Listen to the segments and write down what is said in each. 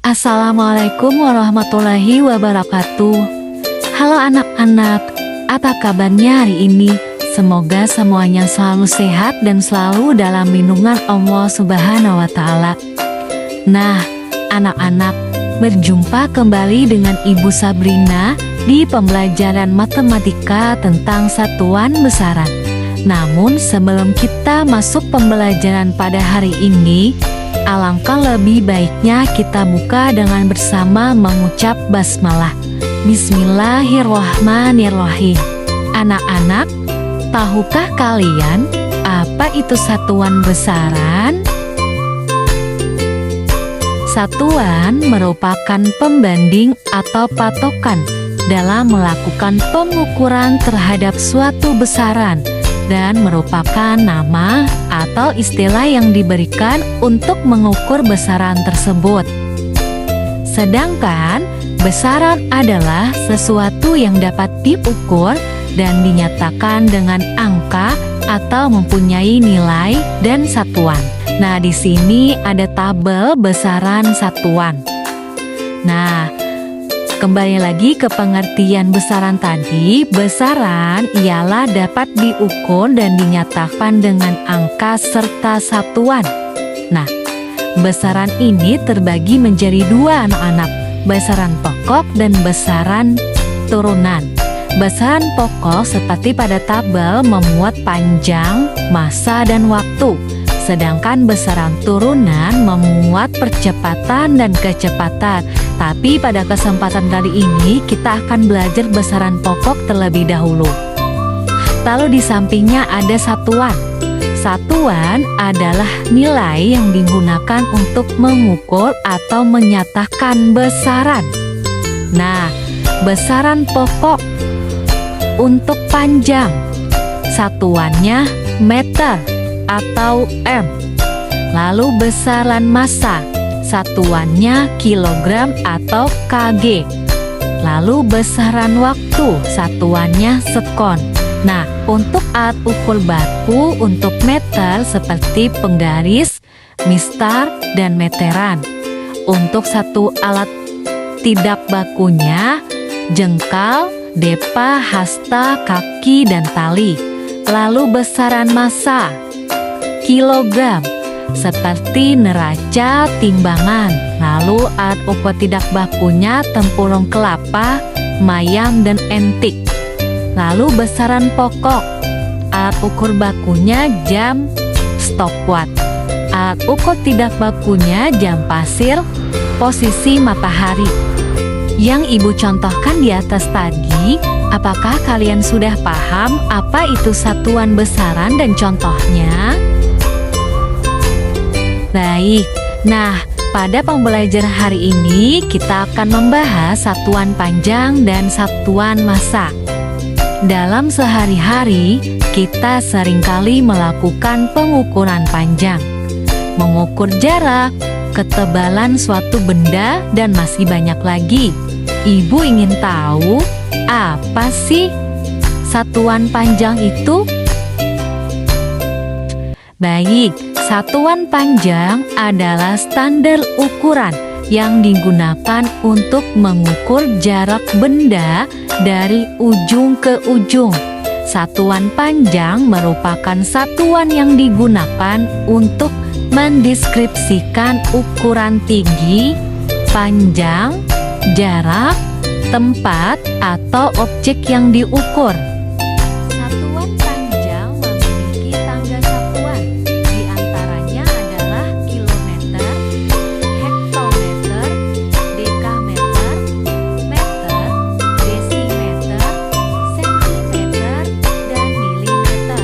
Assalamualaikum warahmatullahi wabarakatuh. Halo anak-anak, apa kabarnya hari ini? Semoga semuanya selalu sehat dan selalu dalam lindungan Allah Subhanahu wa Ta'ala. Nah, anak-anak, berjumpa kembali dengan Ibu Sabrina di pembelajaran matematika tentang satuan besaran. Namun sebelum kita masuk pembelajaran pada hari ini, alangkah lebih baiknya kita buka dengan bersama mengucap basmalah. Bismillahirrohmanirrohim. Anak-anak, tahukah kalian apa itu satuan besaran? Satuan merupakan pembanding atau patokan dalam melakukan pengukuran terhadap suatu besaran dan merupakan nama atau istilah yang diberikan untuk mengukur besaran tersebut. Sedangkan besaran adalah sesuatu yang dapat diukur dan dinyatakan dengan angka atau mempunyai nilai dan satuan. Nah, di sini ada tabel besaran satuan. Nah, kembali lagi ke pengertian besaran tadi. Besaran ialah dapat diukur dan dinyatakan dengan angka serta satuan. Nah, besaran ini terbagi menjadi dua anak-anak, besaran pokok dan besaran turunan. Besaran pokok seperti pada tabel memuat panjang, massa, dan waktu. Sedangkan besaran turunan memuat percepatan dan kecepatan. Tapi pada kesempatan kali ini kita akan belajar besaran pokok terlebih dahulu. Lalu di sampingnya ada satuan. Satuan adalah nilai yang digunakan untuk mengukur atau menyatakan besaran. Nah, besaran pokok untuk panjang, satuannya meter atau M. Lalu besaran massa, satuannya kilogram atau kg. Lalu besaran waktu, satuannya sekon. Nah, untuk alat ukur baku untuk meter seperti penggaris, mistar, dan meteran. Untuk satu alat tidak bakunya, jengkal, depa, hasta, kaki, dan tali. Lalu besaran massa, kilogram, seperti neraca, timbangan. Lalu alat ukur tidak bakunya tempurung kelapa, mayam, dan entik. Lalu besaran pokok, alat ukur bakunya jam, stopwatch. Alat ukur tidak bakunya jam pasir, posisi matahari. Yang Ibu contohkan di atas tadi, apakah kalian sudah paham apa itu satuan besaran dan contohnya? Baik, nah pada pembelajaran hari ini kita akan membahas satuan panjang dan satuan massa. Dalam sehari-hari, kita seringkali melakukan pengukuran panjang, mengukur jarak, ketebalan suatu benda, dan masih banyak lagi. Ibu ingin tahu, apa sih satuan panjang itu? Baik, satuan panjang adalah standar ukuran yang digunakan untuk mengukur jarak benda dari ujung ke ujung. Satuan panjang merupakan satuan yang digunakan untuk mendeskripsikan ukuran tinggi, panjang, jarak, tempat, atau objek yang diukur. Satuan panjang memiliki tangga satuan, di antaranya adalah kilometer, hektometer, dekameter, meter, desimeter, sentimeter, dan milimeter.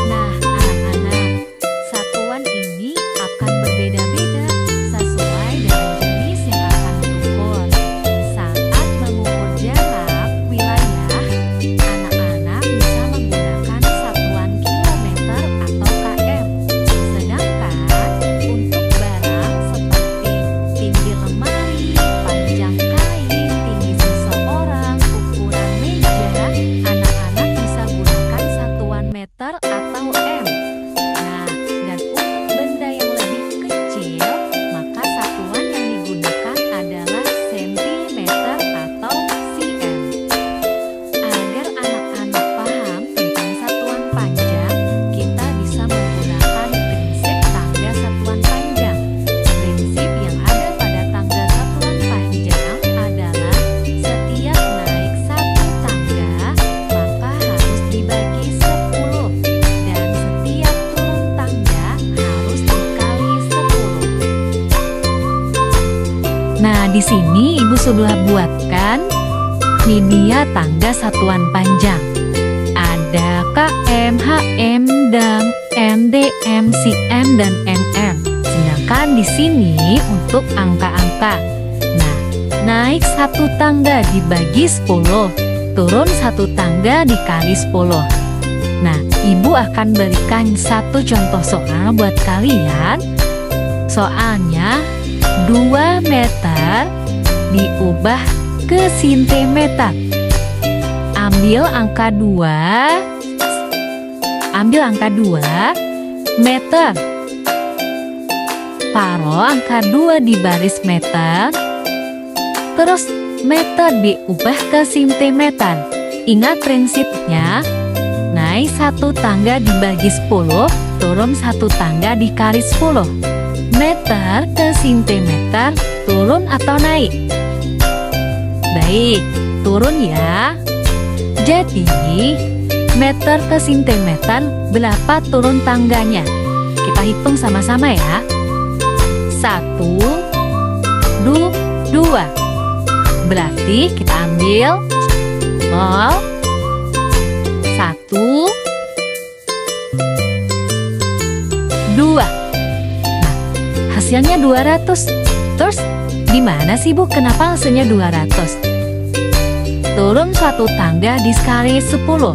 Nah, anak-anak, satuan ini akan berbeda-beda sesuai dengan jenis yang akan diukur. Saat mengukur jarak wilayah Nah, di sini Ibu sudah buatkan media tangga satuan panjang. Ada KM, HM, DAM, MDM, CM, dan MM. Sedangkan di sini untuk angka-angka. Nah, naik satu tangga dibagi 10, turun satu tangga dikali 10. Nah, Ibu akan berikan satu contoh soal buat kalian. Soalnya 2 meter diubah ke sentimeter. Ambil angka 2 meter. Taruh angka 2 di baris meter. Terus meter diubah ke sentimeter. Ingat prinsipnya, naik satu tangga dibagi 10, turun satu tangga dikali 10. Meter ke sentimeter, turun atau naik? Baik, turun ya. Jadi, meter ke sentimeter berapa turun tangganya? Kita hitung sama-sama ya. 1, 2. Berarti kita ambil 0, 1, 2. Nah, hasilnya 200. Terus gimana sih Bu? Kenapa hasilnya 200? Turun satu tangga dikali 10.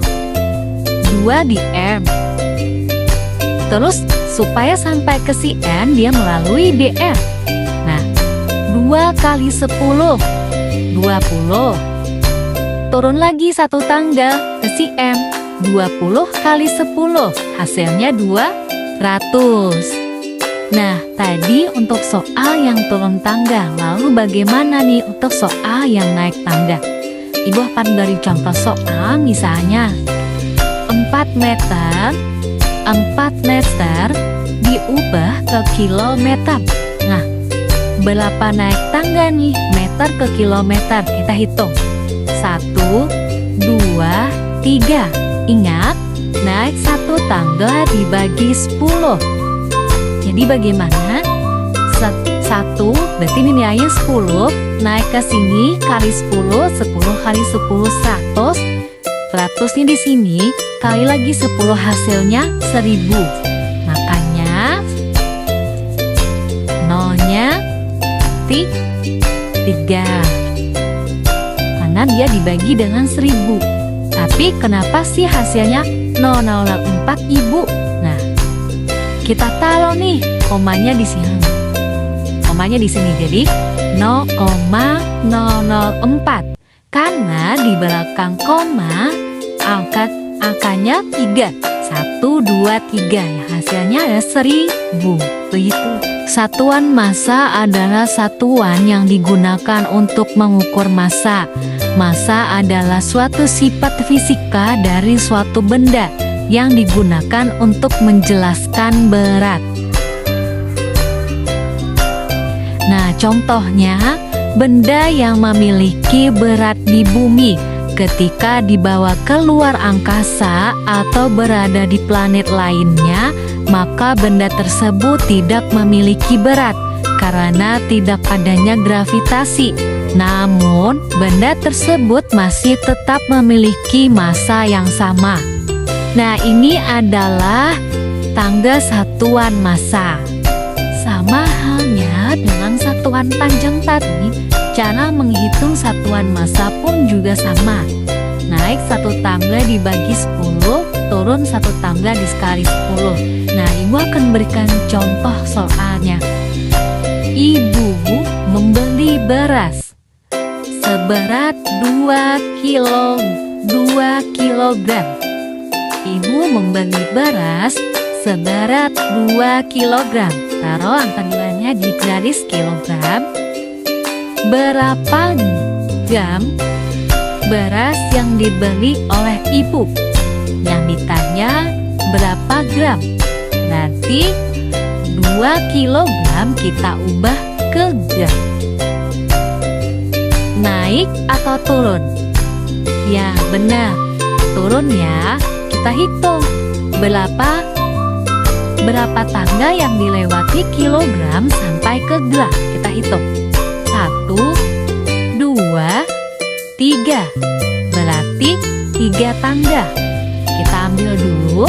2 di M. Terus supaya sampai ke si N dia melalui DM. Nah, 2 kali 10, 20. Turun lagi satu tangga ke si M. 20 kali 10, hasilnya 200. Nah, tadi untuk soal yang turun tangga. Lalu bagaimana nih untuk soal yang naik tangga? Ibu akan beri contoh soal, misalnya 4 meter diubah ke kilometer. Nah, berapa naik tangga nih meter ke kilometer? Kita hitung. 1, 2, 3. Ingat, naik satu tangga dibagi 10. Jadi bagaimana? 1 berarti nilainya 10, naik ke sini kali 10, 10 kali 10 100. 100-nya di sini kali lagi 10, hasilnya 1000. Makanya nolnya 3 karena dia dibagi dengan 1000. Tapi kenapa sih hasilnya 004 Ibu? Nah, kita taruh nih komanya di sini. Komanya di sini jadi 0,004. Karena di belakang koma angkanya 3. 1, 2, 3 ya, hasilnya ada 1000. Begitu. Satuan massa adalah satuan yang digunakan untuk mengukur massa. Massa adalah suatu sifat fisika dari suatu benda yang digunakan untuk menjelaskan berat. Nah, contohnya benda yang memiliki berat di bumi ketika dibawa keluar angkasa atau berada di planet lainnya, maka benda tersebut tidak memiliki berat karena tidak adanya gravitasi. Namun, benda tersebut masih tetap memiliki massa yang sama. Nah, ini adalah tangga satuan massa. Sama halnya dengan satuan panjang tadi, cara menghitung satuan massa pun juga sama. Naik satu tangga dibagi 10, turun satu tangga dikali 10. Nah, Ibu akan berikan contoh soalnya. Ibu membeli beras seberat 2 kilogram. Ibu membeli beras seberat 2 kilogram. Taruh angka 2-nya di garis kilogram. Berapa gram beras yang dibeli oleh Ibu? Yang ditanya berapa gram? Berarti 2 kilogram kita ubah ke gram. Naik atau turun? Ya, benar. Turun ya. Kita hitung. Berapa tangga yang dilewati kilogram sampai ke gram? Kita hitung. 1, 3. Berarti 3 tangga. Kita ambil dulu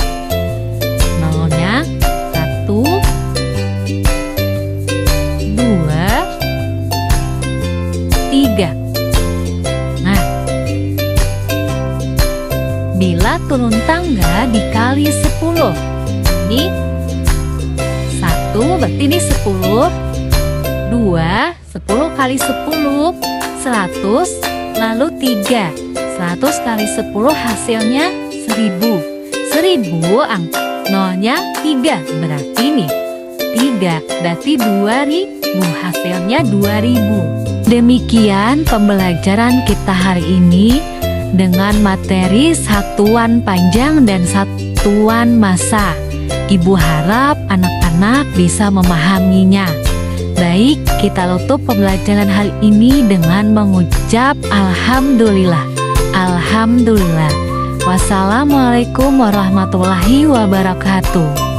nolnya. 1, 2, 3. Nah, bila turun tangga dikali 10, ini 1 berarti ini 10, 2, 10 kali 10, 100, lalu 3, 100 kali 10 hasilnya 1000. 1000 nolnya 3, berarti ini 3, berarti 2000, hasilnya 2000. Demikian pembelajaran kita hari ini dengan materi satuan panjang dan satuan massa. Ibu harap anak-anak bisa memahaminya. Baik, kita tutup pembelajaran hari ini dengan mengucap Alhamdulillah. Alhamdulillah. Wassalamualaikum warahmatullahi wabarakatuh.